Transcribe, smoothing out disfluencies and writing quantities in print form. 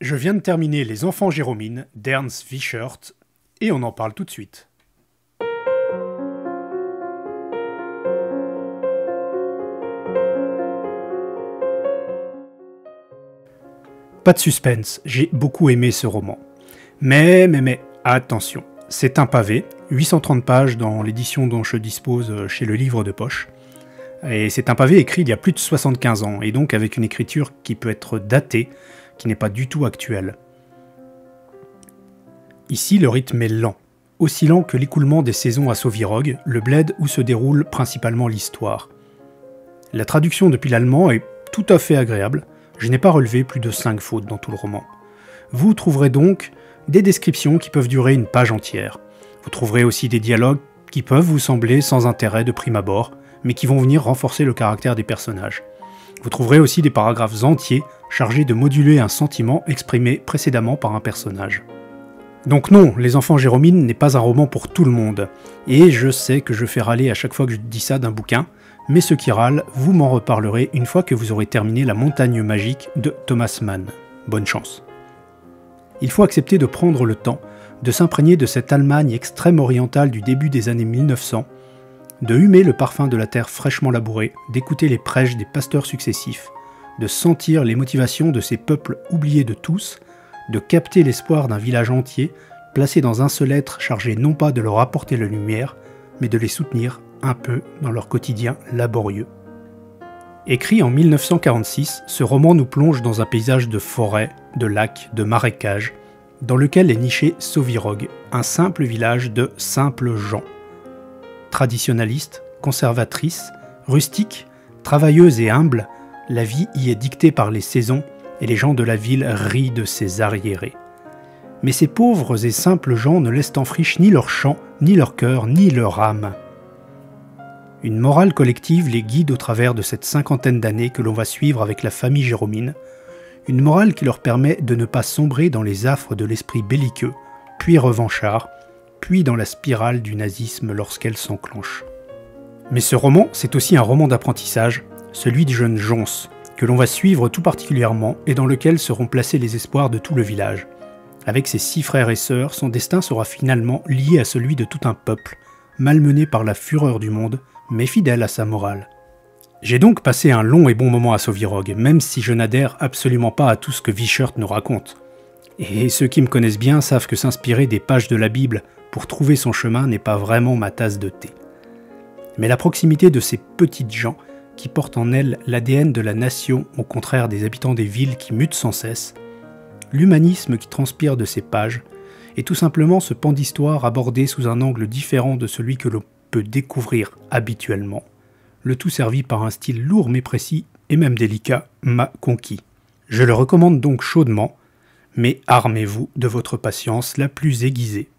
Je viens de terminer Les Enfants Jérômine d'Ernst Wiechert et on en parle tout de suite. Pas de suspense, j'ai beaucoup aimé ce roman. Mais, attention, c'est un pavé, 830 pages dans l'édition dont je dispose chez le Livre de Poche. Et c'est un pavé écrit il y a plus de 75 ans, et donc avec une écriture qui peut être datée, qui n'est pas du tout actuelle. Ici, le rythme est lent, aussi lent que l'écoulement des saisons à Sauvirogue, le bled où se déroule principalement l'histoire. La traduction depuis l'allemand est tout à fait agréable, je n'ai pas relevé plus de 5 fautes dans tout le roman. Vous trouverez donc des descriptions qui peuvent durer une page entière. Vous trouverez aussi des dialogues qui peuvent vous sembler sans intérêt de prime abord, mais qui vont venir renforcer le caractère des personnages. Vous trouverez aussi des paragraphes entiers chargés de moduler un sentiment exprimé précédemment par un personnage. Donc non, Les Enfants Jérômine n'est pas un roman pour tout le monde, et je sais que je fais râler à chaque fois que je dis ça d'un bouquin, mais ceux qui râlent, vous m'en reparlerez une fois que vous aurez terminé La Montagne Magique de Thomas Mann. Bonne chance. Il faut accepter de prendre le temps de s'imprégner de cette Allemagne extrême orientale du début des années 1900, de humer le parfum de la terre fraîchement labourée, d'écouter les prêches des pasteurs successifs, de sentir les motivations de ces peuples oubliés de tous, de capter l'espoir d'un village entier, placé dans un seul être chargé non pas de leur apporter la lumière, mais de les soutenir un peu dans leur quotidien laborieux. Écrit en 1946, ce roman nous plonge dans un paysage de forêts, de lacs, de marécages, dans lequel est niché Sauvirogue, un simple village de simples gens. Traditionnaliste, conservatrice, rustique, travailleuse et humble, la vie y est dictée par les saisons et les gens de la ville rient de ces arriérés. Mais ces pauvres et simples gens ne laissent en friche ni leur chant, ni leur cœur, ni leur âme. Une morale collective les guide au travers de cette cinquantaine d'années que l'on va suivre avec la famille Jérômine, une morale qui leur permet de ne pas sombrer dans les affres de l'esprit belliqueux, puis revanchard, puis dans la spirale du nazisme lorsqu'elle s'enclenche. Mais ce roman, c'est aussi un roman d'apprentissage, celui du jeune Jons, que l'on va suivre tout particulièrement et dans lequel seront placés les espoirs de tout le village. Avec ses 6 frères et sœurs, son destin sera finalement lié à celui de tout un peuple, malmené par la fureur du monde, mais fidèle à sa morale. J'ai donc passé un long et bon moment à Sauvirogue, même si je n'adhère absolument pas à tout ce que Wiechert nous raconte. Et ceux qui me connaissent bien savent que s'inspirer des pages de la Bible pour trouver son chemin n'est pas vraiment ma tasse de thé. Mais la proximité de ces petites gens qui portent en elles l'ADN de la nation au contraire des habitants des villes qui mutent sans cesse, l'humanisme qui transpire de ces pages, et tout simplement ce pan d'histoire abordé sous un angle différent de celui que l'on peut découvrir habituellement, le tout servi par un style lourd mais précis et même délicat, m'a conquis. Je le recommande donc chaudement, mais armez-vous de votre patience la plus aiguisée.